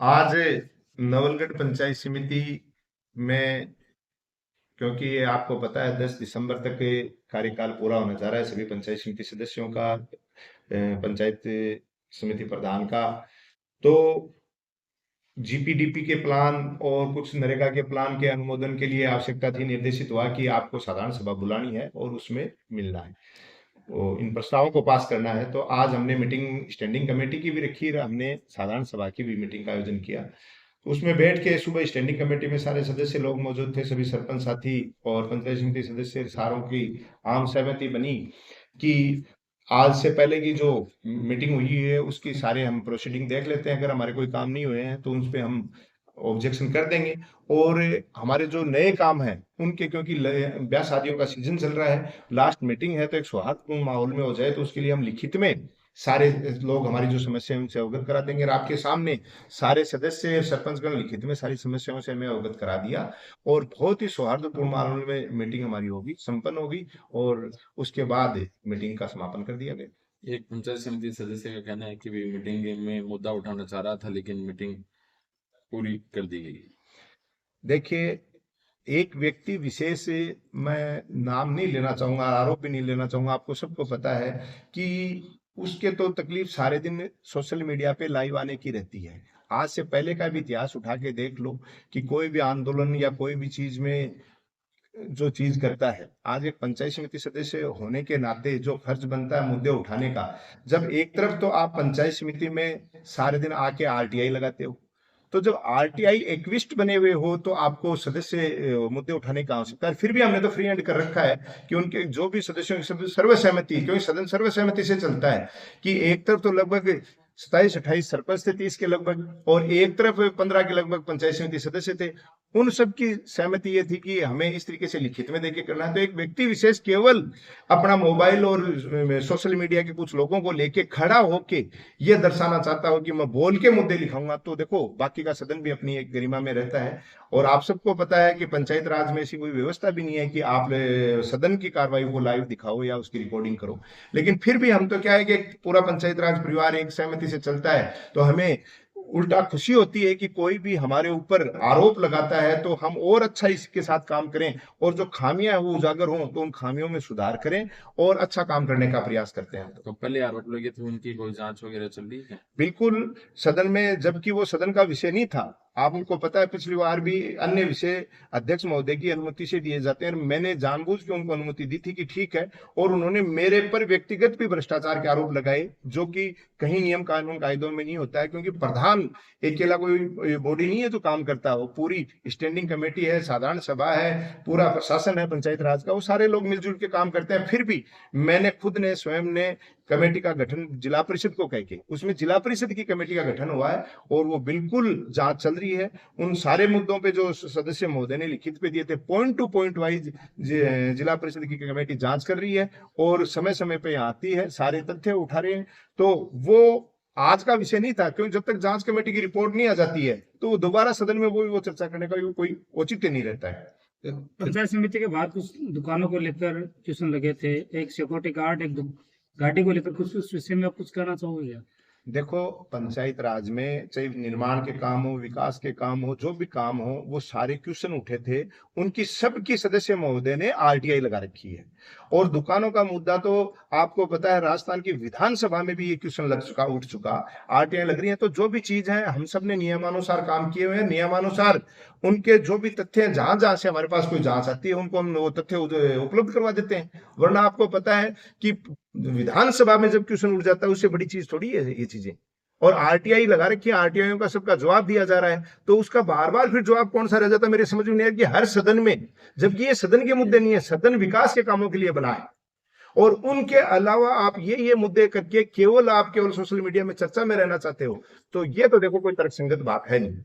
आज नवलगढ़ पंचायत समिति में, क्योंकि ये आपको पता है 10 दिसंबर तक कार्यकाल पूरा होने जा रहा है सभी पंचायत समिति सदस्यों का, पंचायत समिति प्रधान का। तो जीपीडीपी के प्लान और कुछ नरेगा के प्लान के अनुमोदन के लिए आवश्यकता थी, निर्देशित हुआ कि आपको साधारण सभा बुलानी है और उसमें मिलना है, वो इन प्रस्तावों को पास करना है। तो आज हमने मीटिंग स्टैंडिंग कमेटी की भी रखी, हमने साधारण सभा की भी मीटिंग का आयोजन किया। तो उसमें बैठ के सुबह स्टैंडिंग कमेटी में सारे सदस्य लोग मौजूद थे, सभी सरपंच साथी और पंचायत समिति सदस्य, सारों की आम सहमति बनी कि आज से पहले की जो मीटिंग हुई है उसकी सारे हम प्रोसीडिंग देख लेते हैं। अगर हमारे कोई काम नहीं हुए हैं तो उन पे हम ऑब्जेक्शन कर देंगे। और हमारे जो नए काम हैं उनके, क्योंकि ब्याह शादियों का सीजन चल रहा है, लास्ट मीटिंग है, तो एक सौहार्दपूर्ण माहौल में हो जाए, तो उसके लिए हम लिखित में सारे लोग हमारी जो समस्या है उनसे अवगत करा देंगे। और आपके सामने सारे सदस्य सरपंचगण लिखित में सारी समस्याओं से हमें अवगत करा दिया और बहुत ही सौहार्दपूर्ण माहौल में मीटिंग हमारी होगी, संपन्न होगी और उसके बाद मीटिंग का समापन कर दिया गया। एक पंचायत समिति सदस्य का कहना है कि वे मीटिंग में मुद्दा उठाना चाह रहा था लेकिन मीटिंग पूरी कर दी गई। देखिए, एक व्यक्ति विशेष, मैं नाम नहीं लेना चाहूंगा, आरोप भी नहीं लेना चाहूंगा, आपको सबको पता है कि उसके तो तकलीफ सारे दिन सोशल मीडिया पे लाइव आने की रहती है। आज से पहले का भी इतिहास उठा के देख लो कि कोई भी आंदोलन या कोई भी चीज में जो चीज करता है, आज एक पंचायत समिति सदस्य होने के नाते जो फर्ज बनता है मुद्दे उठाने का, जब एक तरफ तो आप पंचायत समिति में सारे दिन आके आरटीआई लगाते हो, तो जब आरटीआई एक्विस्ट बने हुए हो तो आपको सदस्य मुद्दे उठाने की आवश्यकता है। फिर भी हमने तो फ्री हैंड कर रखा है कि उनके जो भी सदस्यों की सर्वसहमति, क्योंकि सदन सर्वसहमति से चलता है, कि एक तरफ तो लगभग 27-28 सरपंच थे, 30 के लगभग, और एक तरफ 15 के लगभग पंचायत समिति सदस्य थे। उन सब की सहमति ये थी कि हमें इस तरीके से लिखित में देके करना है। तो एक व्यक्ति विशेष केवल अपना मोबाइल और सोशल मीडिया के कुछ लोगों को लेके खड़ा होके ये दर्शाना चाहता हो कि मैं बोल के मुद्दे लिखाऊंगा, तो देखो बाकी का सदन भी अपनी एक गरिमा में रहता है। और आप सबको पता है कि पंचायत राज में ऐसी कोई व्यवस्था भी नहीं है कि आप सदन की कार्रवाई को लाइव दिखाओ या उसकी रिकॉर्डिंग करो। लेकिन फिर भी हम तो क्या है कि पूरा पंचायत राज परिवार एक सहमति से चलता है, तो हमें उल्टा खुशी होती है कि कोई भी हमारे ऊपर आरोप लगाता है तो हम और अच्छा इसके साथ काम करें, और जो खामियां हैं वो उजागर हों तो उन खामियों में सुधार करें और अच्छा काम करने का प्रयास करते हैं। तो पहले आरोप लगे थे उनकी कोई जांच वगैरह चल रही है? बिल्कुल, सदन में, जबकि वो सदन का विषय नहीं था। आप उनको पता है पिछली बार भी अन्य विषय अध्यक्ष महोदय की अनुमति से दिए जाते हैं, मैंने जानबूझ के उनको अनुमति दी थी कि ठीक है। और उन्होंने मेरे पर व्यक्तिगत भी भ्रष्टाचार के आरोप लगाए, जो कि कहीं नियम कानून कायदों में नहीं होता है, क्योंकि प्रधान अकेला कोई बॉडी नहीं है जो काम करता हो, पूरी स्टैंडिंग कमेटी है, साधारण सभा है, पूरा प्रशासन है पंचायत राज का, वो सारे लोग मिलजुल के काम करते हैं। फिर भी मैंने खुद ने स्वयं ने कमेटी का गठन जिला परिषद को कह के, उसमें जिला परिषद की कमेटी का गठन हुआ है और वो बिल्कुल जांच चल रही है। उन सारे मुद्दों पे जो सदस्य महोदय ने लिखित पे दिए थे, पॉइंट टू पॉइंट वाइज जिला परिषद की कमेटी जांच कर रही है और समय समय पे आती है, सारे तथ्य उठा रहे हैं। तो वो आज का विषय नहीं था, क्योंकि जब तक जांच कमेटी की रिपोर्ट नहीं आ जाती है तो दोबारा सदन में वो चर्चा करने का कोई औचित्य नहीं रहता है। पंचायत समिति के बाद कुछ दुकानों को लेकर ट्यूशन लगे थे, एक सिक्योरिटी गार्ड, एक गाड़ी को लेकर, कुछ उस विषय में आप कुछ कहना चाहोगे? देखो, पंचायत राज में चाहे निर्माण के काम हो, विकास के काम हो, जो भी काम हो, वो सारे क्वेश्चन उठे थे, उनकी सबकी सदस्य महोदय ने आरटीआई लगा रखी है। और दुकानों का मुद्दा तो आपको पता है, राजस्थान की विधानसभा में भी ये क्वेश्चन लग चुका, उठ चुका, आरटीआई लग रही है। तो जो भी चीज है हम सब ने नियमानुसार काम किए हुए हैं, नियमानुसार उनके जो भी तथ्य हैं, जहां जहां से हमारे पास कोई जांच आती है उनको हम वो तथ्य उपलब्ध करवा देते हैं। वरना आपको पता है कि विधानसभा में जब क्वेश्चन उठ जाता है उससे बड़ी चीज थोड़ी है ये चीजें। और आरटीआई लगा रखी है, आरटीआई का सबका जवाब दिया जा रहा है, तो उसका बार बार फिर जवाब कौन सा रह जाता है, मेरे समझ में नहीं आया कि हर सदन में, जबकि ये सदन के मुद्दे नहीं है, सदन विकास के कामों के लिए बना है। और उनके अलावा आप ये मुद्दे करके केवल आप केवल सोशल मीडिया में चर्चा में रहना चाहते हो, तो ये तो देखो कोई तर्कसंगत बात है नहीं।